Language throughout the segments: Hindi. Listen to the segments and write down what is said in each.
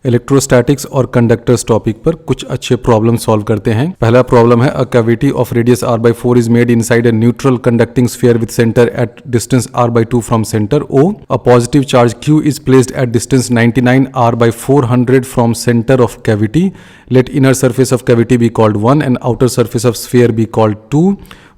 इलेक्ट्रोस्टैटिक्स और कंडक्टर्स टॉपिक पर कुछ अच्छे प्रॉब्लम सॉल्व करते हैं। पहला प्रॉब्लम है, a cavity of radius r/4 is made inside a neutral conducting sphere with centre at distance r/2 from centre O. A positive charge Q is placed at distance 99 r/400 from centre of cavity. Let inner surface of cavity be called 1 and outer surface of sphere be called 2.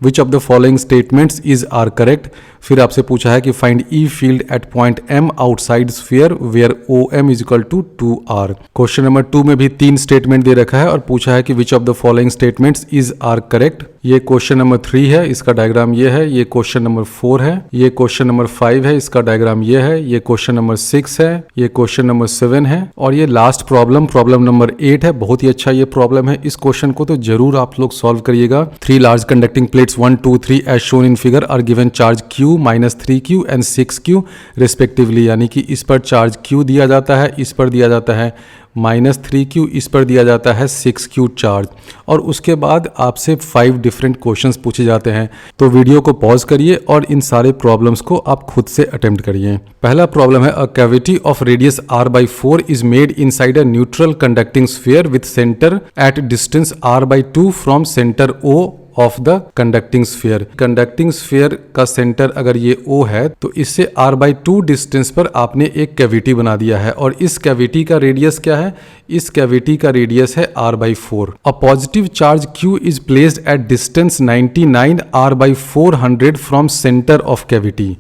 Which of the following statements are correct? फिर आपसे पूछा है कि find E field at point M outside sphere where OM is equal to 2R. Question number 2 में भी 3 स्टेटमेंट दे रखा है और पूछा है कि which of the following statements are correct. ये क्वेश्चन नंबर 3 है, इसका डायग्राम ये है. ये क्वेश्चन नंबर 4 है. ये क्वेश्चन नंबर 5 है, इसका डायग्राम ये है. ये क्वेश्चन नंबर 6 है. ये क्वेश्चन नंबर 7 है और ये लास्ट प्रॉब्लम नंबर 8 है. बहुत ही अच्छा ये प्रॉब्लम है. इस क्वेश्चन को तो जरूर आप लोग सॉल्व करिएगा. 3 large conducting plates 1, 2, 3 as shown in figure are given charge Q, -3Q and 6Q respectively. यानी कि इस पर चार्ज Q दिया जाता है, इस पर दिया जाता है -3Q, इस पर दिया जाता है 6Q चार्ज. और उसके बाद आपसे 5 डिफरेंट क्वेश्चंस पूछे जाते हैं. तो वीडियो को पॉज करिए और इन सारे प्रॉब्लम्स को आप खुद से अटेम्प्ट करिए. पहला प्रॉब्लम है, a cavity of radius r/4 is made inside a neutral conducting sphere with centre at distance r/2 from centre O of the conducting sphere. Conducting sphere का सेंटर अगर ये O है तो इससे r/2 डिस्टेंस पर आपने एक कैविटी बना दिया है और इस कैविटी का रेडियस क्या है? इस कैविटी का रेडियस है r/4. A positive charge Q is placed at distance 99 r/400 from centre of cavity.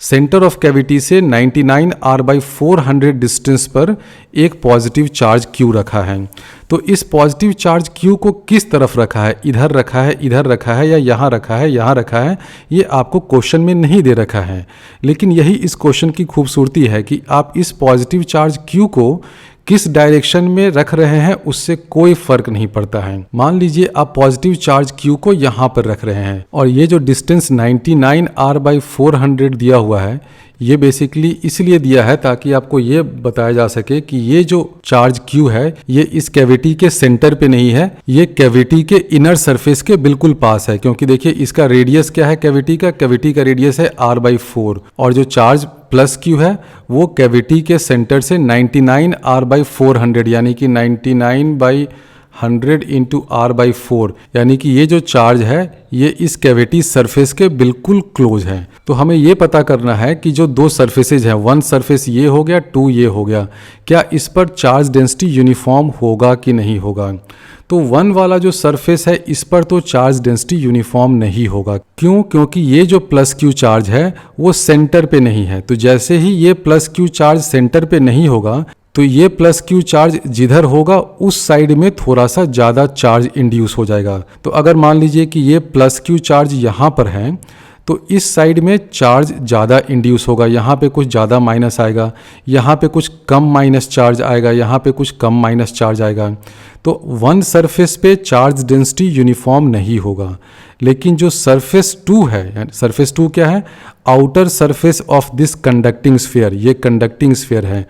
Centre of cavity से 99 r/400 डिस्टेंस पर एक पॉजिटिव चार्ज Q रखा है. तो इस पॉजिटिव चार्ज Q को किस तरफ रखा है? इधर रखा है, इधर रखा है या यहाँ रखा है, यहाँ रखा है? ये आपको क्वेश्चन में नहीं दे रखा है. लेकिन यही इस क्वेश्चन की खूबसूरती है कि आप इस पॉजिटिव चार्ज Q को किस डायरेक्शन में रख रहे हैं उससे कोई फर्क नहीं पड़ता है. मान लीजिए आप पॉजिटिव चार्ज Q को यहाँ पर रख रहे हैं और ये जो डिस्टेंस 99 r/400 दिया हुआ है ये बेसिकली इसलिए दिया है ताकि आपको ये बताया जा सके कि ये जो चार्ज Q है ये इस कैविटी के सेंटर पे नहीं है, ये कैविटी के इनर सरफेस के बिल्कुल पास है. क्योंकि देखिए इसका रेडियस क्या है कैविटी का रेडियस है r/4 और जो चार्ज प्लस Q है वो कैविटी के सेंटर से 99 r/400 यानी कि 99/100 इंटू r/4 यानी कि ये जो चार्ज है ये इस कैविटी सरफेस के बिल्कुल क्लोज है. तो हमें ये पता करना है कि जो दो सरफेसेज हैं, 1 सरफेस ये हो गया, 2 ये हो गया, क्या इस पर चार्ज डेंसिटी यूनिफॉर्म होगा कि नहीं होगा. तो 1 वाला जो सरफेस है इस पर तो चार्ज डेंसिटी यूनिफॉर्म नहीं होगा. क्यों? क्योंकि ये जो प्लस Q चार्ज है वो सेंटर पे नहीं है. तो जैसे ही ये प्लस Q चार्ज सेंटर पे नहीं होगा तो ये प्लस Q चार्ज जिधर होगा उस साइड में थोड़ा सा ज़्यादा चार्ज इंड्यूस हो जाएगा. तो अगर मान लीजिए कि ये प्लस Q चार्ज यहाँ पर है तो इस साइड में चार्ज ज़्यादा इंड्यूस होगा. यहाँ पे कुछ ज़्यादा माइनस आएगा, यहाँ पे कुछ कम माइनस चार्ज आएगा, यहाँ पे कुछ कम माइनस चार्ज आएगा. तो 1 सरफेस पे चार्ज डेंसिटी यूनिफॉर्म नहीं होगा. लेकिन जो सरफेस 2 है, सरफेस 2 क्या है? Outer surface of this conducting sphere. ये कंडक्टिंग स्फीयर है,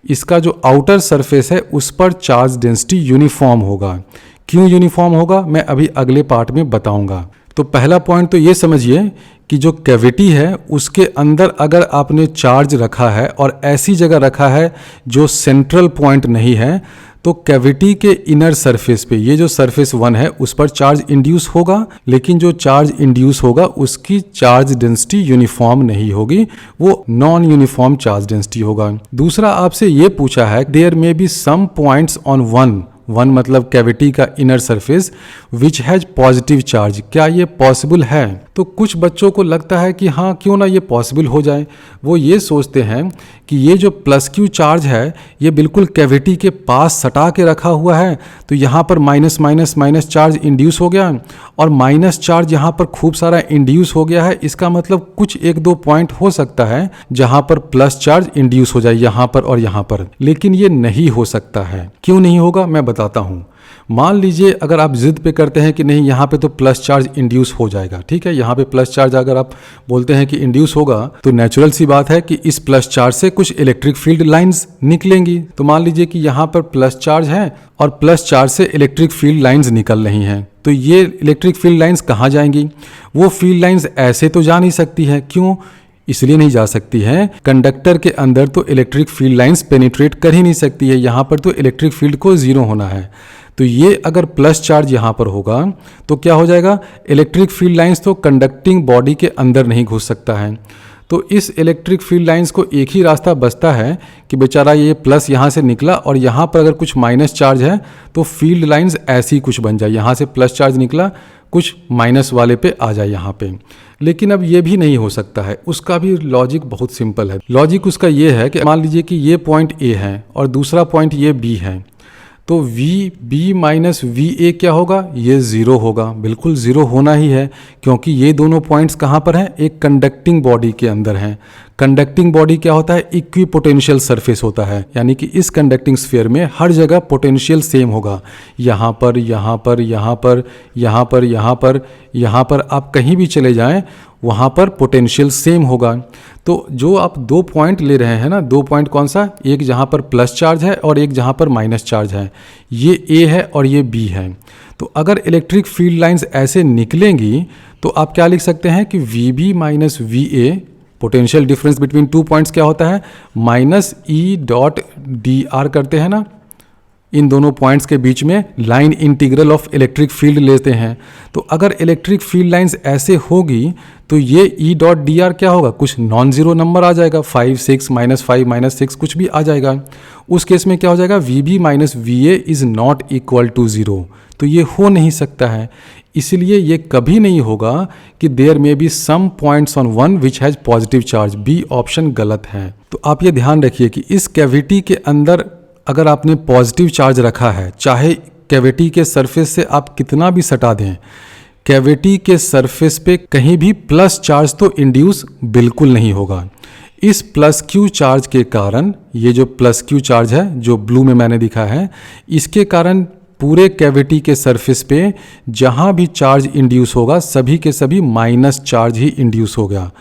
इसका जो आउटर सरफेस है उस पर चार्ज डेंसिटी यूनिफॉर्म होगा. क्यों यूनिफॉर्म होगा मैं अभी अगले पार्ट में बताऊंगा. तो पहला पॉइंट तो ये समझिए कि जो कैविटी है उसके अंदर अगर आपने चार्ज रखा है और ऐसी जगह रखा है जो सेंट्रल पॉइंट नहीं है तो कैविटी के इनर सरफेस पे ये जो सरफेस 1 है उस पर चार्ज इंड्यूस होगा. लेकिन जो चार्ज इंड्यूस होगा उसकी चार्ज डेंसिटी यूनिफॉर्म नहीं होगी, वो नॉन यूनिफॉर्म चार्ज डेंसिटी होगा. दूसरा आपसे ये पूछा है there may be some points on 1 मतलब कैविटी का inner surface which has positive charge. क्या ये पॉसिबल है? तो कुछ बच्चों को लगता है कि हाँ क्यों ना ये पॉसिबल हो जाए. वो ये सोचते हैं कि ये जो प्लस Q चार्ज है ये बिल्कुल कैविटी के पास सटा के रखा हुआ है तो यहाँ पर minus minus minus charge induce हो गया और माइनस चार्ज यहाँ पर खूब सारा इंड्यूस हो गया है. इसका मतलब कुछ 1-2 पॉइंट हो सकता है जहाँ पर प्लस चार्ज इंड्यूस हो जाए, यहाँ पर और यहाँ पर. लेकिन ये नहीं हो सकता है. क्यों नहीं होगा मैं बताता हूँ. मान लीजिए अगर आप जिद पे करते हैं कि नहीं यहाँ पे तो प्लस चार्ज इंड्यूस हो जाएगा, ठीक है, यहाँ पे प्लस चार्ज अगर आप बोलते हैं कि इंड्यूस होगा तो नेचुरल सी बात है कि इस प्लस चार्ज से कुछ इलेक्ट्रिक फील्ड लाइंस निकलेंगी. तो मान लीजिए कि यहाँ पर प्लस चार्ज है और प्लस चार्ज से इलेक्ट्रिक फील्ड लाइंस निकल रही हैं. तो ये इलेक्ट्रिक फील्ड लाइंस कहाँ जाएंगी? वो फील्ड लाइंस ऐसे तो जा नहीं सकती है. क्यों? इसलिए नहीं जा सकती है, कंडक्टर के अंदर तो इलेक्ट्रिक फील्ड लाइंस पेनिट्रेट कर ही नहीं सकती है, यहाँ पर तो इलेक्ट्रिक फील्ड को जीरो होना है। तो ये अगर प्लस चार्ज यहाँ पर होगा तो क्या हो जाएगा, इलेक्ट्रिक फील्ड लाइंस तो कंडक्टिंग बॉडी के अंदर नहीं घुस सकता है। तो इस इलेक्ट्रिक फील्ड लाइंस को एक ही रास्ता बचता है कि बेचारा ये प्लस यहाँ से निकला और यहाँ पर अगर कुछ माइनस चार्ज है तो फील्ड लाइंस ऐसी ही कुछ बन जाए, यहाँ से प्लस चार्ज निकला कुछ माइनस वाले पे आ जाए यहाँ पे। लेकिन अब ये भी नहीं हो सकता है, उसका भी लॉजिक बहुत सिंपल है। लॉजिक उसका ये है कि मान लीजिए कि ये पॉइंट ए है और दूसरा पॉइंट ये बी है, तो V B minus V A क्या होगा, ये ज़ीरो होगा, बिल्कुल ज़ीरो होना ही है, क्योंकि ये दोनों पॉइंट्स कहाँ पर हैं, एक कंडक्टिंग बॉडी के अंदर हैं। कंडक्टिंग बॉडी क्या होता है, इक्वी पोटेंशियल सरफेस होता है, यानी कि इस कंडक्टिंग स्फीयर में हर जगह पोटेंशियल सेम होगा, यहाँ पर यहाँ पर यहाँ पर यहाँ पर यहाँ पर यहाँ पर आप कहीं भी चले जाएं वहाँ पर पोटेंशियल सेम होगा। तो जो आप दो पॉइंट ले रहे हैं ना, दो पॉइंट कौन सा, एक जहाँ पर प्लस चार्ज है और एक जहाँ पर माइनस चार्ज है, ये ए है और ये बी है। तो अगर इलेक्ट्रिक फील्ड लाइंस ऐसे निकलेंगी तो आप क्या लिख सकते हैं कि V B minus V A, potential difference between two points क्या होता है, minus E dot D R करते हैं ना, इन दोनों पॉइंट्स के बीच में line integral of electric field लेते हैं। तो अगर इलेक्ट्रिक फील्ड लाइंस ऐसे होगी तो ये ई डॉट डी आर क्या होगा, कुछ नॉन ज़ीरो नंबर आ जाएगा, 5 6 -5 -6 कुछ भी आ जाएगा। उस केस में क्या हो जाएगा, V B minus V A is not equal to zero. तो ये हो नहीं सकता है, इसलिए ये कभी नहीं होगा कि there may be some points on one which has positive charge. B option गलत है। तो आप ये ध्यान रखिए कि इस कैविटी के अंदर अगर आपने पॉजिटिव चार्ज रखा है, चाहे कैविटी के सरफेस से आप कितना भी सटा दें, कैविटी के सरफेस पे कहीं भी प्लस चार्ज तो इंड्यूस बिल्कुल नहीं होगा। इस प्लस क्यू चार्ज के कारण, ये जो प्लस क्यू चार्ज है जो ब्लू में मैंने दिखा है, इसके कारण पूरे कैविटी के सरफेस पे जहाँ भी चार्ज इंड्यूस होगा सभी के सभी माइनस चार्ज ही इंड्यूस होगा,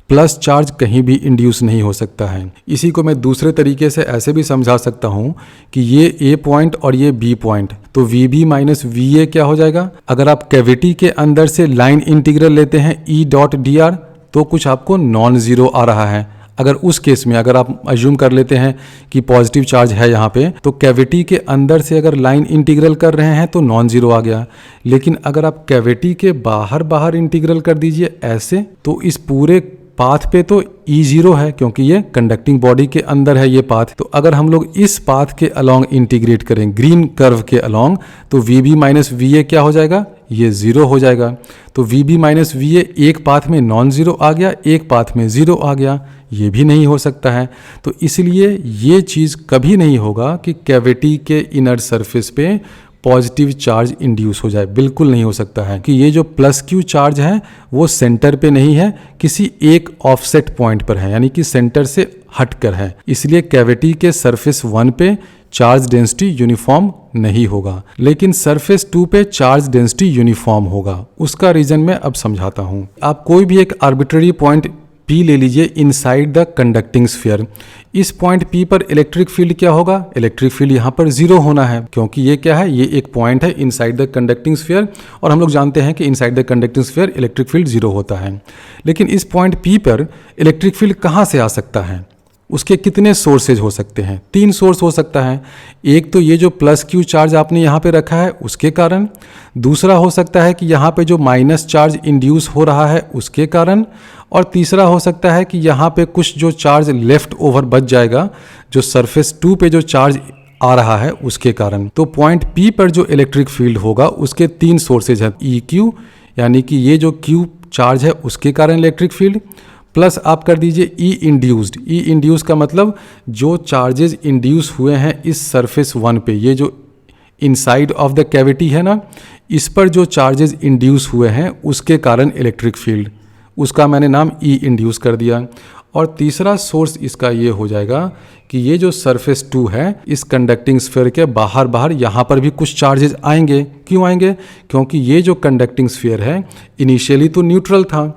प्लस चार्ज कहीं भी इंड्यूस नहीं हो सकता है। इसी को मैं दूसरे तरीके से ऐसे भी समझा सकता हूँ कि ये ए पॉइंट और ये बी पॉइंट, तो V B minus V A क्या हो जाएगा, अगर आप कैविटी के अंदर से लाइन इंटीग्रल लेते हैं ई डॉट डी आर तो कुछ आपको नॉन ज़ीरो आ रहा है। अगर उस केस में अगर आप अज्यूम कर लेते हैं कि पॉजिटिव चार्ज है यहाँ पे, तो कैविटी के अंदर से अगर लाइन इंटीग्रल कर रहे हैं तो नॉन ज़ीरो आ गया। लेकिन अगर आप कैविटी के बाहर बाहर इंटीग्रल कर दीजिए ऐसे, तो इस पूरे पाथ पे तो ई ज़ीरो है, क्योंकि ये कंडक्टिंग बॉडी के अंदर है ये पाथ। तो अगर हम लोग इस पाथ के अलोंग इंटीग्रेट करें, ग्रीन कर्व के अलोंग, तो V B minus V A क्या हो जाएगा, ये ज़ीरो हो जाएगा। तो V B minus V A एक पाथ में नॉन ज़ीरो आ गया, एक पाथ में ज़ीरो आ गया, ये भी नहीं हो सकता है। तो इसलिए ये चीज़ कभी नहीं होगा कि कैविटी के इनर सरफेस पे पॉजिटिव चार्ज इंड्यूस हो जाए, बिल्कुल नहीं हो सकता है। कि ये जो प्लस क्यू चार्ज है वो सेंटर पे नहीं है, किसी एक ऑफसेट पॉइंट पर है, यानी कि सेंटर से हटकर है। इसलिए कैविटी के सरफेस 1 पे चार्ज डेंसिटी यूनिफॉर्म नहीं होगा, लेकिन सरफेस 2 पे चार्ज डेंसिटी यूनिफॉर्म होगा। उसका रीजन मैं अब समझाता हूँ। आप कोई भी एक आर्बिट्ररी पॉइंट P ले लीजिए इनसाइड द कंडक्टिंग स्फीयर। इस पॉइंट P पर इलेक्ट्रिक फील्ड क्या होगा, इलेक्ट्रिक फील्ड यहाँ पर जीरो होना है, क्योंकि ये क्या है, ये एक पॉइंट है इनसाइड द कंडक्टिंग स्फीयर, और हम लोग जानते हैं कि inside the conducting sphere electric field zero होता है। लेकिन इस पॉइंट P पर इलेक्ट्रिक फील्ड कहाँ से आ सकता है, उसके कितने सोर्सेज हो सकते हैं, 3 सोर्स हो सकता है। एक तो ये जो प्लस क्यू चार्ज आपने यहाँ पे रखा है उसके कारण, दूसरा हो सकता है कि यहाँ पे जो माइनस चार्ज इंड्यूस हो रहा है उसके कारण, और तीसरा हो सकता है कि यहाँ पे कुछ जो चार्ज लेफ्ट ओवर बच जाएगा, जो सरफेस 2 पे जो चार्ज आ रहा है उसके कारण। तो पॉइंट P पर जो इलेक्ट्रिक फील्ड होगा उसके 3 सोर्सेज हैं, ई क्यू यानी कि ये जो क्यू चार्ज है उसके कारण इलेक्ट्रिक फील्ड, प्लस आप कर दीजिए ई इंड्यूस्ड। ई इंड्यूस का मतलब जो चार्जेस इंड्यूस हुए हैं इस सरफेस 1 पे, ये जो इनसाइड ऑफ द कैविटी है ना, इस पर जो चार्जेस इंड्यूस हुए हैं उसके कारण इलेक्ट्रिक फील्ड, उसका मैंने नाम ई इंड्यूस कर दिया। और तीसरा सोर्स इसका ये हो जाएगा कि ये जो सरफेस 2 है इस कंडक्टिंग स्फीयर के बाहर बाहर यहाँ पर भी कुछ चार्जेस आएंगे। क्यों आएंगे, क्योंकि ये जो कंडक्टिंग स्फीयर है इनिशियली तो न्यूट्रल था,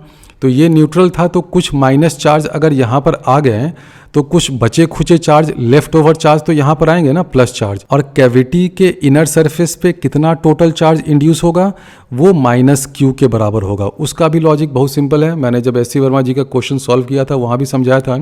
तो ये न्यूट्रल था, तो कुछ माइनस चार्ज अगर यहाँ पर आ गए तो कुछ बचे खुचे चार्ज, लेफ्ट ओवर चार्ज तो यहाँ पर आएंगे ना, प्लस चार्ज। और कैविटी के इनर सरफेस पे कितना टोटल चार्ज इंड्यूस होगा, वो माइनस क्यू के बराबर होगा। उसका भी लॉजिक बहुत सिंपल है, मैंने जब एस सी वर्मा जी का क्वेश्चन सॉल्व किया था वहाँ भी समझाया था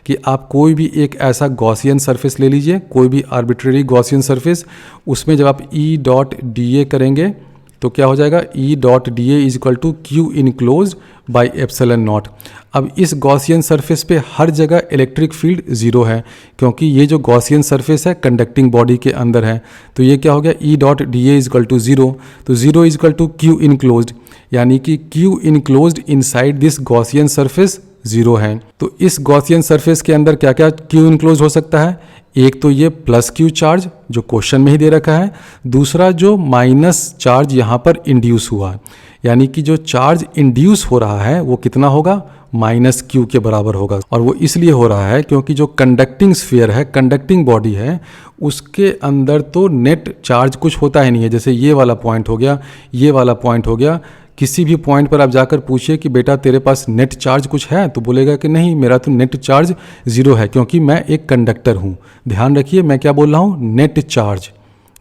कि आप कोई भी एक ऐसा गॉसियन सरफेस ले लीजिए, कोई भी आर्बिट्रेरी गॉसियन सरफेस, उसमें जब आप ई डॉट डी ए करेंगे तो क्या हो जाएगा, E dot D A is equal to Q enclose by epsilon naught. अब इस गॉसियन सरफेस पे हर जगह इलेक्ट्रिक फील्ड जीरो है, क्योंकि ये जो गॉसियन सरफेस है कंडक्टिंग बॉडी के अंदर है। तो ये क्या हो गया, E dot D A is equal to zero, तो zero is equal to Q enclosed, यानी कि Q enclosed inside this Gaussian surface zero है। तो इस गॉसियन सरफेस के अंदर क्या क्या क्यू इनक्लोज हो सकता है, एक तो ये प्लस क्यू चार्ज जो क्वेश्चन में ही दे रखा है, दूसरा जो माइनस चार्ज यहाँ पर इंड्यूस हुआ, यानी कि जो चार्ज इंड्यूस हो रहा है वो कितना होगा, माइनस क्यू के बराबर होगा। और वो इसलिए हो रहा है क्योंकि जो कंडक्टिंग स्फीयर है, कंडक्टिंग बॉडी है, उसके अंदर तो नेट चार्ज कुछ होता ही नहीं है। जैसे ये वाला पॉइंट हो गया, ये वाला पॉइंट हो गया, किसी भी पॉइंट पर आप जाकर पूछिए कि बेटा तेरे पास नेट चार्ज कुछ है, तो बोलेगा कि नहीं, मेरा तो नेट चार्ज जीरो है, क्योंकि मैं एक कंडक्टर हूँ। ध्यान रखिए मैं क्या बोल रहा हूँ, नेट चार्ज।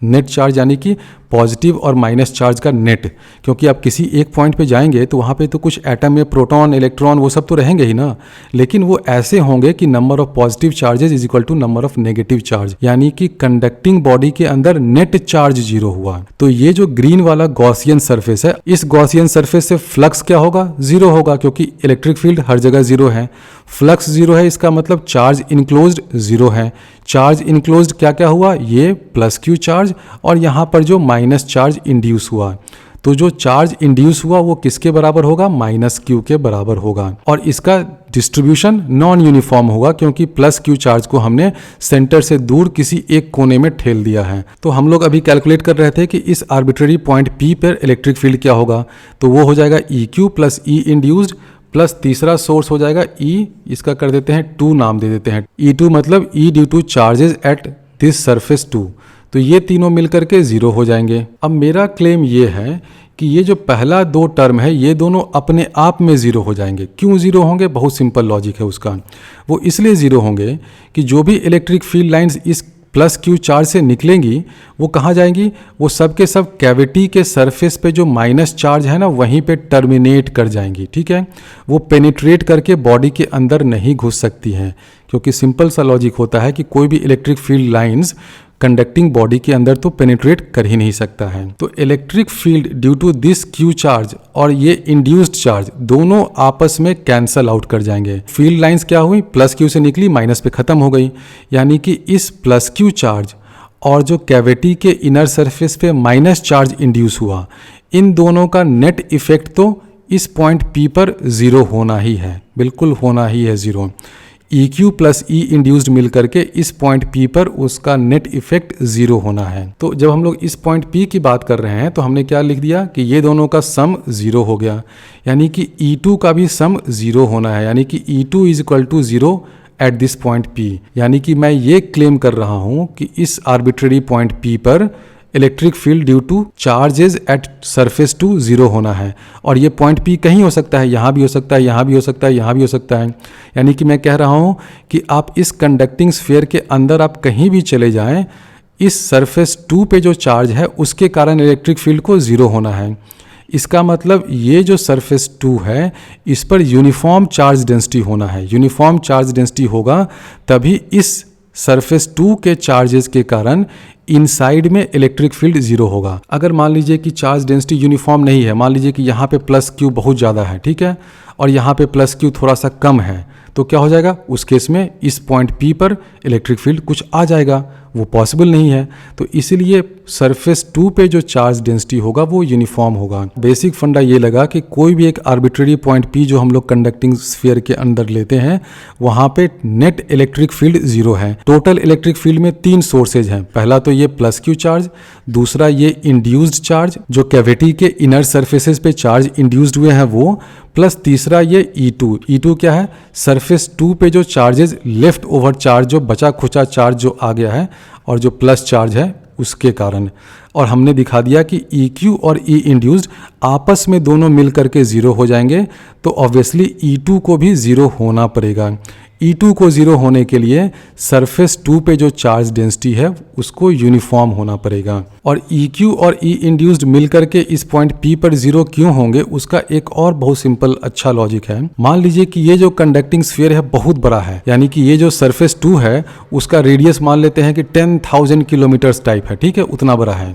नेट चार्ज यानी कि पॉजिटिव और माइनस चार्ज का नेट, क्योंकि आप किसी एक पॉइंट पे जाएंगे तो वहाँ पे तो कुछ एटम में प्रोटॉन, इलेक्ट्रॉन वो सब तो रहेंगे ही ना, लेकिन वो ऐसे होंगे कि number of positive charges is equal to number of negative charge, यानी कि कंडक्टिंग बॉडी के अंदर नेट चार्ज जीरो हुआ। तो ये जो ग्रीन वाला गॉसियन सरफेस है, इस गॉसियन सरफेस से फ्लक्स क्या होगा, जीरो होगा, क्योंकि इलेक्ट्रिक फील्ड हर जगह जीरो है, फ्लक्स जीरो है, इसका मतलब चार्ज इनक्लोज्ड जीरो है। चार्ज इनक्लोज्ड क्या क्या हुआ, ये प्लस क्यू चार्ज, और यहाँ पर जो माइनस चार्ज इंड्यूस हुआ, तो जो चार्ज इंड्यूस हुआ वो किसके बराबर होगा, माइनस क्यू के बराबर होगा। और इसका डिस्ट्रीब्यूशन नॉन यूनिफॉर्म होगा, क्योंकि प्लस क्यू चार्ज को हमने सेंटर से दूर किसी एक कोने में ठेल दिया है। तो हम लोग अभी कैलकुलेट कर रहे थे कि इस आर्बिट्रेरी पॉइंट पी पर इलेक्ट्रिक फील्ड क्या होगा, तो वो हो जाएगा ई क्यू प्लस ई इंड्यूस्ड प्लस तीसरा सोर्स हो जाएगा ई, इसका कर देते हैं 2 नाम दे देते हैं, ई2 मतलब E due to charges at this surface 2। तो ये तीनों मिलकर के जीरो हो जाएंगे। अब मेरा क्लेम ये है कि ये जो पहला 2 टर्म है ये दोनों अपने आप में ज़ीरो हो जाएंगे। क्यों ज़ीरो होंगे, बहुत सिंपल लॉजिक है उसका। वो इसलिए ज़ीरो होंगे कि जो भी इलेक्ट्रिक फील्ड लाइंस इस प्लस क्यू चार्ज से निकलेंगी वो कहाँ जाएंगी, वो सब के सब कैविटी के सरफेस पे जो माइनस चार्ज है ना वहीं पे टर्मिनेट कर जाएंगी। ठीक है, वो पेनिट्रेट करके बॉडी के अंदर नहीं घुस सकती हैं, क्योंकि सिंपल सा लॉजिक होता है कि कोई भी electric field lines conducting body के अंदर तो पेनिट्रेट कर ही नहीं सकता है। तो electric field due to this Q charge और ये इंड्यूस्ड चार्ज दोनों आपस में कैंसल आउट कर जाएंगे। फील्ड लाइंस क्या हुई, प्लस क्यू से निकली माइनस पे खत्म हो गई, यानी कि इस प्लस क्यू चार्ज और जो कैविटी के इनर सरफेस पे माइनस चार्ज इंड्यूस हुआ, इन दोनों का नेट इफेक्ट तो इस पॉइंट पी पर जीरो होना ही है, बिल्कुल होना ही है जीरो। ई क्यू प्लस ई इंड्यूस्ड मिल करके इस पॉइंट पी पर उसका नेट इफेक्ट जीरो होना है। तो जब हम लोग इस पॉइंट पी की बात कर रहे हैं तो हमने क्या लिख दिया कि ये दोनों का सम जीरो हो गया, यानी कि E2 का भी सम जीरो होना है, यानी कि E2 is equal to zero at this point P। यानी कि मैं ये क्लेम कर रहा हूँ कि इस आर्बिट्रेरी पॉइंट P पर electric field due to charges at surface to zero होना है। और ये पॉइंट पी कहीं हो सकता है, यहाँ भी हो सकता है, यहाँ भी हो सकता है, यहाँ भी हो सकता है। यानी कि मैं कह रहा हूँ कि आप इस कंडक्टिंग स्फीयर के अंदर आप कहीं भी चले जाएं, इस सरफेस टू पे जो चार्ज है उसके कारण इलेक्ट्रिक फील्ड को ज़ीरो होना है। इसका मतलब ये जो सरफेस टू है इस पर यूनिफॉर्म चार्ज डेंसिटी होना है। यूनिफॉर्म चार्ज डेंसिटी होगा तभी इस सरफेस टू के चार्जेस के कारण इनसाइड में इलेक्ट्रिक फील्ड जीरो होगा। अगर मान लीजिए कि चार्ज डेंसिटी यूनिफॉर्म नहीं है, मान लीजिए कि यहाँ पे प्लस क्यू बहुत ज़्यादा है, ठीक है, और यहाँ पे प्लस क्यू थोड़ा सा कम है, तो क्या हो जाएगा, उस केस में इस पॉइंट पी पर इलेक्ट्रिक फील्ड कुछ आ जाएगा, वो पॉसिबल नहीं है। तो इसीलिए सरफेस टू पे जो चार्ज डेंसिटी होगा वो यूनिफॉर्म होगा। बेसिक फंडा ये लगा कि कोई भी एक आर्बिट्रेरी पॉइंट पी जो हम लोग कंडक्टिंग स्फीयर के अंदर लेते हैं वहाँ पे नेट इलेक्ट्रिक फील्ड जीरो है। टोटल इलेक्ट्रिक फील्ड में 3 सोर्सेज हैं। पहला तो ये प्लस क्यू चार्ज, दूसरा ये इंड्यूस्ड चार्ज जो कैविटी के इनर सर्फेसेस पे चार्ज इंड्यूस्ड हुए हैं वो, प्लस तीसरा ये E2। E2 क्या है, सरफेस टू पे जो चार्जेस लेफ्ट ओवर चार्ज जो बचा खुचा चार्ज जो आ गया है और जो प्लस चार्ज है उसके कारण। और हमने दिखा दिया कि EQ और E इंड्यूस्ड आपस में दोनों मिल करके ज़ीरो हो जाएंगे, तो ऑब्वियसली E2 को भी ज़ीरो होना पड़ेगा। E2 को 0 होने के लिए सरफेस 2 पे जो चार्ज डेंसिटी है उसको यूनिफॉर्म होना पड़ेगा। और EQ और E इंड्यूस्ड मिलकर के इस पॉइंट P पर 0 क्यों होंगे, उसका एक और बहुत सिंपल अच्छा लॉजिक है। मान लीजिए कि ये जो कंडक्टिंग स्फीयर है बहुत बड़ा है, यानी कि ये जो सरफेस 2 है उसका रेडियस मान लेते हैं कि 10,000 किलोमीटर्स टाइप है, ठीक है, उतना बड़ा है।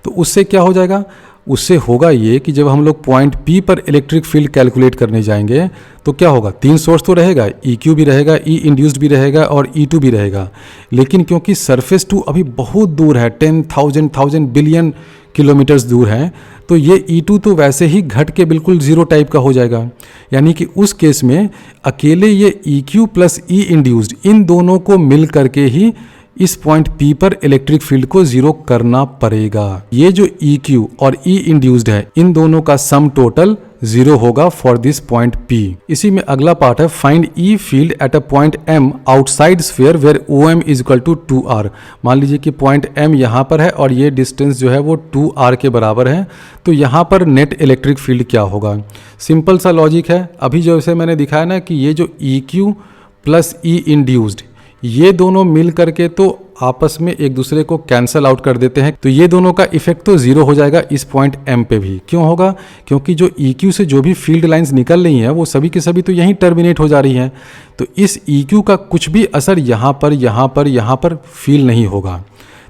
तो उससे क्या हो जाएगा, उससे होगा ये कि जब हम लोग पॉइंट P पर इलेक्ट्रिक फील्ड कैलकुलेट करने जाएंगे तो क्या होगा, 3 सोर्स तो रहेगा, EQ भी रहेगा, E इंड्यूस्ड भी रहेगा और E2 भी रहेगा। लेकिन क्योंकि सरफेस 2 अभी बहुत दूर है, 10,000 बिलियन किलोमीटर्स दूर है, तो ये E2 तो वैसे ही घट के बिल्कुल 0 टाइप का हो जाएगा। यानी कि उस केस में अकेले ये EQ plus E induced in दोनों को मिल करके ही इस पॉइंट P पर इलेक्ट्रिक फील्ड को 0 करना पड़ेगा। ये जो EQ और E इंड्यूस्ड है इन दोनों का सम टोटल 0 होगा फॉर दिस पॉइंट P। इसी में अगला पार्ट है find E field at a point M outside sphere where OM is equal to 2R। मान लीजिए कि पॉइंट M यहाँ पर है और ये डिस्टेंस जो है वो 2R के बराबर है, तो यहाँ पर नेट इलेक्ट्रिक फील्ड क्या होगा। सिंपल सा लॉजिक है, अभी जैसे मैंने दिखाया ना कि ये जो EQ प्लस E इंड्यूस्ड ये दोनों मिल करके तो आपस में एक दूसरे को कैंसल आउट कर देते हैं, तो ये दोनों का इफेक्ट तो 0 हो जाएगा इस पॉइंट M पे भी। क्यों होगा, क्योंकि जो EQ से जो भी फील्ड लाइंस निकल रही हैं वो सभी के सभी तो यहीं टर्मिनेट हो जा रही हैं, तो इस EQ का कुछ भी असर यहाँ पर फील नहीं होगा।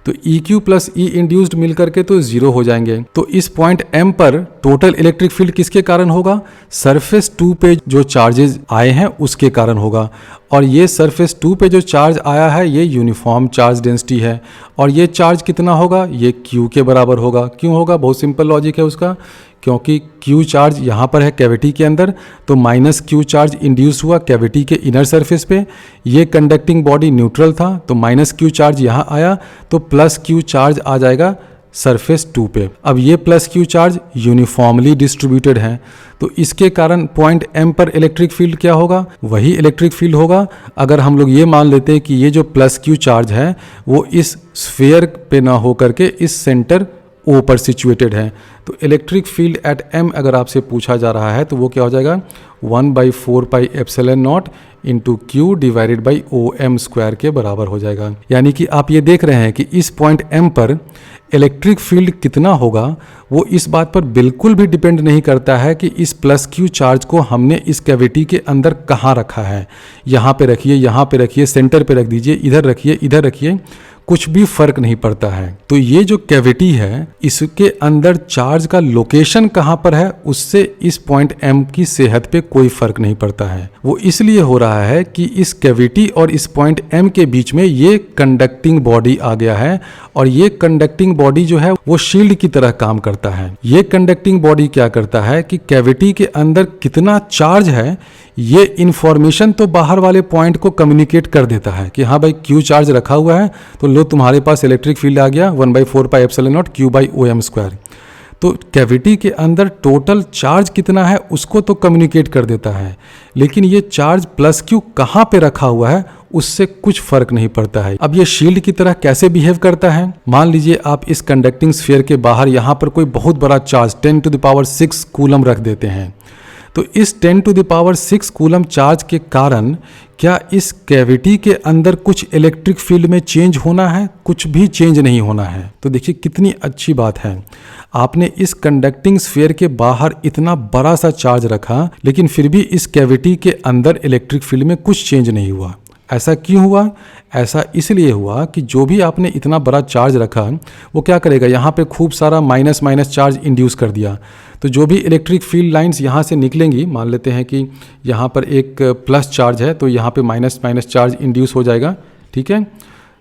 तो EQ प्लस E इंड्यूस्ड मिल करके तो 0 हो जाएंगे। तो इस पॉइंट M पर टोटल इलेक्ट्रिक फील्ड किसके कारण होगा, सरफेस 2 पे जो चार्जेस आए हैं उसके कारण होगा। और ये सरफेस 2 पे जो चार्ज आया है ये यूनिफॉर्म चार्ज डेंसिटी है, और ये चार्ज कितना होगा, ये Q के बराबर होगा। क्यों होगा, बहुत सिंपल लॉजिक है उसका, क्योंकि Q चार्ज यहाँ पर है कैविटी के अंदर, तो माइनस Q चार्ज इंड्यूस हुआ कैविटी के इनर सरफेस पे। ये कंडक्टिंग बॉडी न्यूट्रल था तो माइनस Q चार्ज यहाँ आया, तो प्लस Q चार्ज आ जाएगा सरफेस 2 पे। अब ये plus Q charge uniformly distributed है, तो इसके कारण पॉइंट M पर इलेक्ट्रिक फील्ड क्या होगा, वही इलेक्ट्रिक फील्ड होगा। अगर हम लोग ये मान लेते हैं कि ये जो प्लस Q चार्ज है वो इस स्फीयर पे ना हो करके इस सेंटर O पर सिचुएटेड है, तो इलेक्ट्रिक फील्ड एट M अगर आपसे पूछा जा रहा है तो वो क्या हो जाएगा, 1/4 pi epsilon not into Q divided by OM square के बराबर हो जाएगा। यानी कि आप ये देख रहे हैं कि इस पॉइंट M पर इलेक्ट्रिक फील्ड कितना होगा वो इस बात पर बिल्कुल भी डिपेंड नहीं करता है कि इस प्लस Q चार्ज को हमने इस कैविटी के अंदर कहाँ रखा है। यहाँ पे रखिए, यहाँ पे रखिए, सेंटर पे रख दीजिए, इधर रखिए, इधर रखिए, कुछ भी फर्क नहीं पड़ता है। तो ये जो कैविटी है इसके अंदर चार्ज का लोकेशन कहाँ पर है उससे इस पॉइंट M की सेहत पे कोई फर्क नहीं पड़ता है। वो इसलिए हो रहा है कि इस कैविटी और इस पॉइंट M के बीच में ये कंडक्टिंग बॉडी आ गया है, और ये कंडक्टिंग बॉडी जो है वो शील्ड की तरह काम करता है। ये कंडक्टिंग बॉडी क्या करता है कि कैविटी के अंदर कितना चार्ज है ये इंफॉर्मेशन तो बाहर वाले पॉइंट को कम्युनिकेट कर देता है कि हाँ भाई Q चार्ज रखा हुआ है, तो लो तुम्हारे पास इलेक्ट्रिक फील्ड आ गया 1/4 pi epsilon not Q by OM square. तो कैविटी के अंदर टोटल चार्ज कितना है उसको तो कम्युनिकेट कर देता है, लेकिन ये चार्ज प्लस Q कहाँ पे रखा हुआ है उससे कुछ फर्क नहीं पड़ता है। अब ये शील्ड की तरह कैसे बिहेव करता है, मान लीजिए आप इस कंडक्टिंग स्फीयर के बाहर यहाँ पर कोई बहुत बड़ा चार्ज 10⁶ कूलम रख देते हैं, तो इस 10⁶ कूलम चार्ज के कारण क्या इस कैविटी के अंदर कुछ इलेक्ट्रिक फील्ड में चेंज होना है, कुछ भी चेंज नहीं होना है। तो देखिए कितनी अच्छी बात है, आपने इस कंडक्टिंग स्फीयर के बाहर इतना बड़ा सा चार्ज रखा लेकिन फिर भी इस कैविटी के अंदर इलेक्ट्रिक फील्ड में कुछ चेंज नहीं हुआ। ऐसा क्यों हुआ, ऐसा इसलिए हुआ कि जो भी आपने इतना बड़ा चार्ज रखा वो क्या करेगा, यहाँ पे खूब सारा माइनस माइनस चार्ज इंड्यूस कर दिया, तो जो भी इलेक्ट्रिक फील्ड लाइंस यहाँ से निकलेंगी, मान लेते हैं कि यहाँ पर एक प्लस चार्ज है तो यहाँ पे माइनस माइनस चार्ज इंड्यूस हो जाएगा, ठीक है।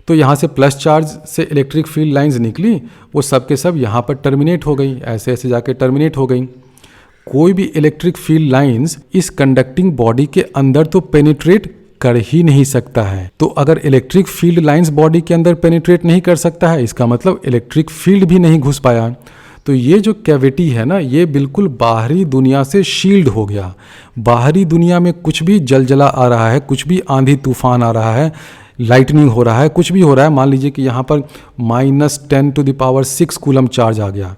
तो यहाँ से प्लस चार्ज से इलेक्ट्रिक फील्ड लाइंस निकली, वो सब के सब यहाँ पर टर्मिनेट हो गई, ऐसे ऐसे जाके टर्मिनेट हो गई। कोई भी इलेक्ट्रिक फील्ड लाइंस इस कंडक्टिंग बॉडी के अंदर तो पेनिट्रेट कर ही नहीं सकता है। तो अगर इलेक्ट्रिक फील्ड लाइंस बॉडी के अंदर पेनिट्रेट नहीं कर सकता है, इसका मतलब इलेक्ट्रिक फील्ड भी नहीं घुस पाया। तो ये जो कैविटी है ना, ये बिल्कुल बाहरी दुनिया से शील्ड हो गया। बाहरी दुनिया में कुछ भी जलजला आ रहा है, कुछ भी आंधी तूफान आ रहा है, लाइटनिंग हो रहा है, कुछ भी हो रहा है, मान लीजिए कि यहाँ पर -10⁶ कूलम चार्ज आ गया,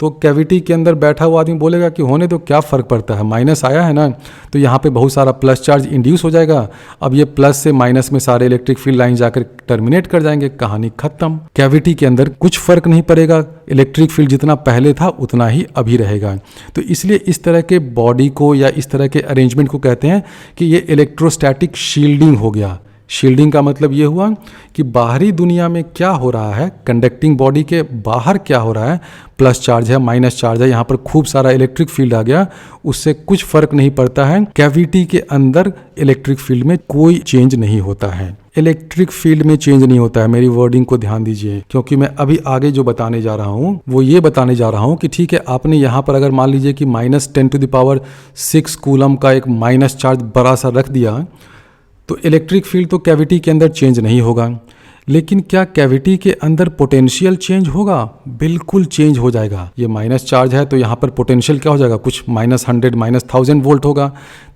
तो कैविटी के अंदर बैठा हुआ आदमी बोलेगा कि होने तो क्या फ़र्क पड़ता है, माइनस आया है ना, तो यहाँ पे बहुत सारा प्लस चार्ज इंड्यूस हो जाएगा। अब ये प्लस से माइनस में सारे इलेक्ट्रिक फील्ड लाइन जाकर टर्मिनेट कर जाएंगे, कहानी खत्म। कैविटी के अंदर कुछ फर्क नहीं पड़ेगा, इलेक्ट्रिक फील्ड जितना पहले था उतना ही अभी रहेगा। तो इसलिए इस तरह के बॉडी को या इस तरह के अरेंजमेंट को कहते हैं कि ये इलेक्ट्रोस्टैटिक शील्डिंग हो गया। शील्डिंग का मतलब ये हुआ कि बाहरी दुनिया में क्या हो रहा है, कंडक्टिंग बॉडी के बाहर क्या हो रहा है, प्लस चार्ज है, माइनस चार्ज है, यहाँ पर खूब सारा इलेक्ट्रिक फील्ड आ गया, उससे कुछ फर्क नहीं पड़ता है। कैविटी के अंदर इलेक्ट्रिक फील्ड में कोई चेंज नहीं होता है, इलेक्ट्रिक फील्ड में चेंज नहीं होता है। मेरी वर्डिंग को ध्यान दीजिए, क्योंकि मैं अभी आगे जो बताने जा रहा हूँ वो ये बताने जा रहा हूँ कि ठीक है, आपने यहाँ पर अगर मान लीजिए कि -10⁶ कूलम का एक माइनस चार्ज बड़ा सा रख दिया, तो इलेक्ट्रिक फील्ड तो कैविटी के अंदर चेंज नहीं होगा। लेकिन क्या कैविटी के अंदर पोटेंशियल चेंज होगा? बिल्कुल चेंज हो जाएगा। ये माइनस चार्ज है तो यहाँ पर पोटेंशियल क्या हो जाएगा, कुछ -100 -1000 वोल्ट होगा।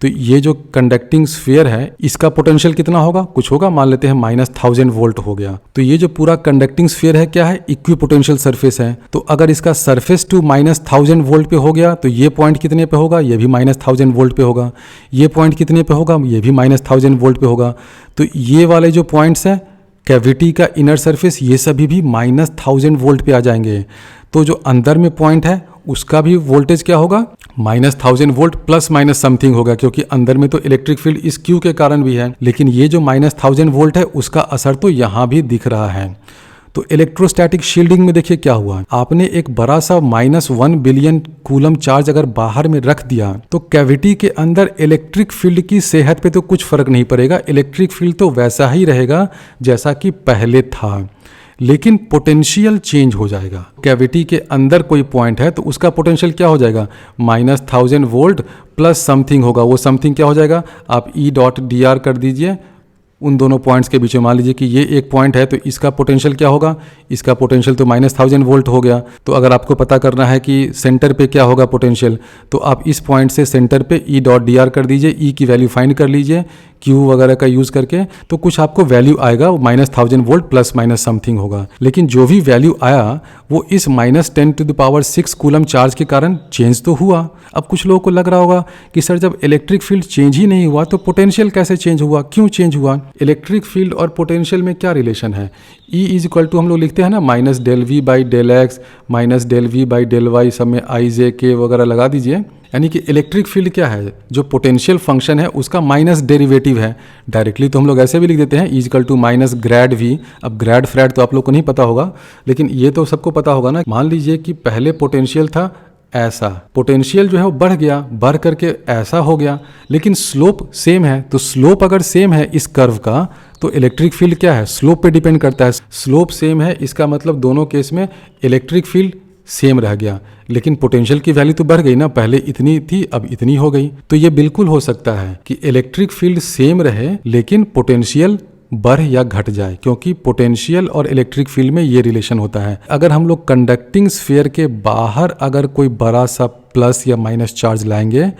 तो ये जो कंडक्टिंग स्फीयर है इसका पोटेंशियल कितना होगा, कुछ होगा, मान लेते हैं -1000 वोल्ट हो गया। तो ये जो पूरा कंडक्टिंग स्फीयर है क्या है, इक्विपोटेंशियल सरफेस है। तो अगर इसका सरफेस टू -1000 वोल्ट पे हो गया तो ये पॉइंट कितने पे होगा, ये भी -1000 वोल्ट पे होगा। ये पॉइंट कितने पे होगा, ये भी -1000 वोल्ट पे होगा। तो ये वाले जो पॉइंट्स हैं कैविटी का इनर सरफेस, ये सभी भी -1000 वोल्ट पे आ जाएंगे। तो जो अंदर में पॉइंट है उसका भी वोल्टेज क्या होगा, -1000 वोल्ट प्लस माइनस समथिंग होगा, क्योंकि अंदर में तो इलेक्ट्रिक फील्ड इस क्यू के कारण भी है। लेकिन ये जो -1000 वोल्ट है उसका असर तो यहाँ भी दिख रहा है। तो इलेक्ट्रोस्टैटिक शील्डिंग में देखिए क्या हुआ, आपने एक बड़ा सा -1 बिलियन कूलम चार्ज अगर बाहर में रख दिया तो कैविटी के अंदर इलेक्ट्रिक फील्ड की सेहत पे तो कुछ फर्क नहीं पड़ेगा, इलेक्ट्रिक फील्ड तो वैसा ही रहेगा जैसा कि पहले था, लेकिन पोटेंशियल चेंज हो जाएगा। कैविटी के अंदर कोई पॉइंट है तो उसका पोटेंशियल क्या हो जाएगा, -1000 वोल्ट प्लस समथिंग होगा। वो समथिंग क्या हो जाएगा, आप E.dr कर दीजिए उन दोनों पॉइंट्स के बीच में। मान लीजिए कि ये एक पॉइंट है तो इसका पोटेंशियल क्या होगा, इसका पोटेंशियल तो -1000 वोल्ट हो गया। तो अगर आपको पता करना है कि सेंटर पे क्या होगा पोटेंशियल, तो आप इस पॉइंट से सेंटर पे E.dr कर दीजिए, E की वैल्यू फाइंड कर लीजिए क्यू वगैरह का यूज़ करके, तो कुछ आपको वैल्यू आएगा, वो -1000 वोल्ट प्लस माइनस समथिंग होगा। लेकिन जो भी वैल्यू आया वो इस -10⁶ कूलम चार्ज के कारण चेंज तो हुआ। अब कुछ लोगों को लग रहा होगा कि सर जब इलेक्ट्रिक फील्ड चेंज ही नहीं हुआ तो पोटेंशियल कैसे चेंज हुआ, क्यों चेंज हुआ? इलेक्ट्रिक फील्ड और पोटेंशियल में क्या रिलेशन है? E = हम लोग लिखते हैं ना -∂V/∂x -∂V/∂y, सब में I J K वगैरह लगा दीजिए। यानी कि इलेक्ट्रिक फील्ड क्या है, जो पोटेंशियल फंक्शन है उसका माइनस डेरिवेटिव है। डायरेक्टली तो हम लोग ऐसे भी लिख देते हैं E = -grad_V। अब ग्रैड फ्रैड तो आप लोग को नहीं पता होगा, लेकिन ये तो सबको पता होगा ना। मान लीजिए कि पहले पोटेंशियल था ऐसा, पोटेंशियल जो है वो बढ़ गया, बढ़ करके ऐसा हो गया, लेकिन स्लोप सेम है। तो स्लोप अगर सेम है इस कर्व का तो इलेक्ट्रिक फील्ड क्या है, स्लोप पे डिपेंड करता है। स्लोप सेम है, इसका मतलब दोनों केस में इलेक्ट्रिक फील्ड सेम रह गया, लेकिन पोटेंशियल की वैल्यू तो बढ़ गई ना, पहले इतनी थी अब इतनी हो गई। तो ये बिल्कुल हो सकता है कि इलेक्ट्रिक फील्ड सेम रहे लेकिन पोटेंशियल बढ़ या घट जाए, क्योंकि पोटेंशियल और इलेक्ट्रिक फील्ड में ये रिलेशन होता है। अगर हम लोग कंडक्टिंग स्फीयर के बाहर अगर कोई बड़ा सा प्लस या माइनस चार्ज लाएंगे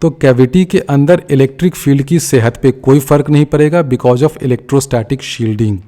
तो कैविटी के अंदर इलेक्ट्रिक फील्ड की सेहत पे कोई फर्क नहीं पड़ेगा बिकॉज ऑफ इलेक्ट्रोस्टैटिक शील्डिंग।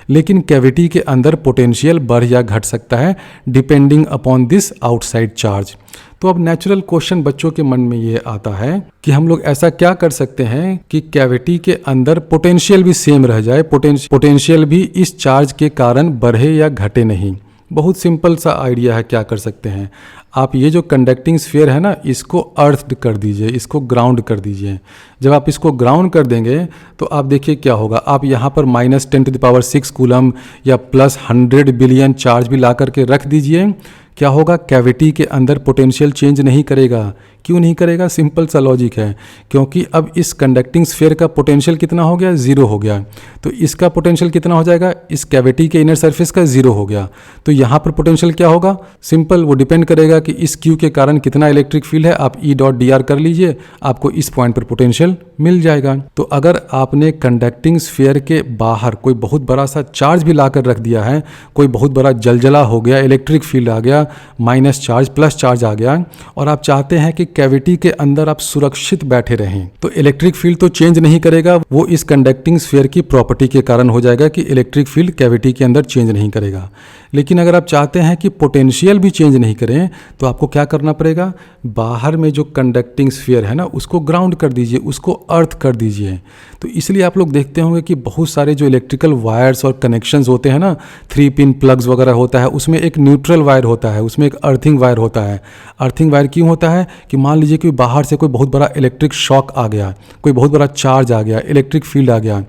लेकिन कैविटी के अंदर पोटेंशियल बढ़ या घट सकता है depending upon this outside charge. तो अब नेचुरल क्वेश्चन बच्चों के मन में ये आता है कि हम लोग ऐसा क्या कर सकते हैं कि कैविटी के अंदर पोटेंशियल भी सेम रह जाए, पोटेंशियल भी इस चार्ज के कारण बढ़े या घटे नहीं। बहुत सिंपल सा आइडिया है, क्या कर सकते हैं आप, ये जो कंडक्टिंग स्फीयर है ना इसको अर्थड कर दीजिए, इसको ग्राउंड कर दीजिए। जब आप इसको ग्राउंड कर देंगे तो आप देखिए क्या होगा, आप यहाँ पर -10⁶ कूलम या +100 बिलियन चार्ज भी ला करके रख दीजिए, क्या होगा, कैविटी के अंदर पोटेंशियल चेंज नहीं करेगा। क्यों नहीं करेगा? सिंपल सा लॉजिक है, क्योंकि अब इस कंडक्टिंग स्फीयर का पोटेंशियल कितना हो गया, 0 हो गया। तो इसका पोटेंशियल कितना हो जाएगा, इस कैविटी के इनर सरफेस का 0 हो गया। तो यहाँ पर पोटेंशियल क्या होगा, सिंपल, वो डिपेंड करेगा कि इस क्यू के कारण कितना इलेक्ट्रिक फील्ड है। आप E.dr कर लीजिए, आपको इस पॉइंट पर पोटेंशियल मिल जाएगा। तो अगर आपने कंडक्टिंग स्फीयर के बाहर कोई बहुत बड़ा सा चार्ज भी लाकर रख दिया है, कोई बहुत बड़ा जलजला हो गया, इलेक्ट्रिक फील्ड आ गया, माइनस चार्ज प्लस चार्ज आ गया, और आप चाहते हैं कि कैविटी के अंदर आप सुरक्षित बैठे रहें, तो इलेक्ट्रिक फील्ड तो चेंज नहीं करेगा, वो इस कंडक्टिंग स्फीयर की प्रॉपर्टी के कारण हो जाएगा कि इलेक्ट्रिक फील्ड कैविटी के अंदर चेंज नहीं करेगा। लेकिन अगर आप चाहते हैं कि पोटेंशियल भी चेंज नहीं करें, तो आपको क्या करना पड़ेगा, बाहर में जो कंडक्टिंग स्फीयर है ना, उसको ग्राउंड कर दीजिए, उसको अर्थ कर दीजिए। तो इसलिए आप लोग देखते होंगे कि बहुत सारे जो इलेक्ट्रिकल वायर्स और कनेक्शंस होते हैं ना, 3 पिन प्लग्स वगैरह होता है, उसमें एक न्यूट्रल वायर होता है, उसमें एक अर्थिंग वायर होता है। अर्थिंग वायर क्यों होता है कि मान लीजिए कि बाहर से कोई बहुत बड़ा इलेक्ट्रिक शॉक आ गया, कोई बहुत बड़ा चार्ज आ गया, इलेक्ट्रिक फील्ड आ गया,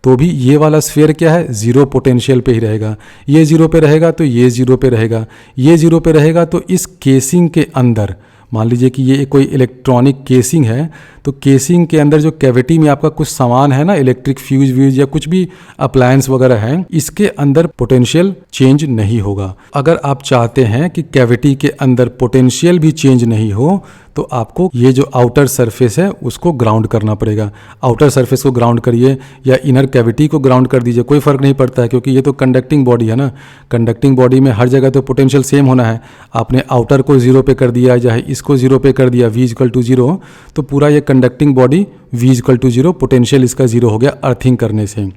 तो भी ये वाला स्फीयर क्या है, जीरो पोटेंशियल पे ही रहेगा। ये जीरो पे रहेगा तो ये जीरो पे रहेगा, ये जीरो पे रहेगा तो इस केसिंग के अंदर, मान लीजिए कि ये कोई इलेक्ट्रॉनिक केसिंग है, तो केसिंग के अंदर जो कैविटी में आपका कुछ सामान है ना, इलेक्ट्रिक फ्यूज व्यूज या कुछ भी अप्लायंस वगैरह है, इसके अंदर पोटेंशियल चेंज नहीं होगा। अगर आप चाहते हैं कि कैविटी के अंदर पोटेंशियल भी चेंज नहीं हो, तो आपको ये जो आउटर सरफेस है उसको ग्राउंड करना पड़ेगा। आउटर सरफेस को ग्राउंड करिए या इनर कैविटी को ग्राउंड कर दीजिए, कोई फर्क नहीं पड़ता है, क्योंकि ये तो कंडक्टिंग बॉडी है ना। कंडक्टिंग बॉडी में हर जगह तो पोटेंशियल सेम होना है। आपने आउटर को जीरो पे कर दिया, चाहे इसको जीरो पे कर दिया, V=0, तो पूरा ये कंडक्टिंग बॉडी V=0, पोटेंशियल इसका जीरो हो गया अर्थिंग करने से।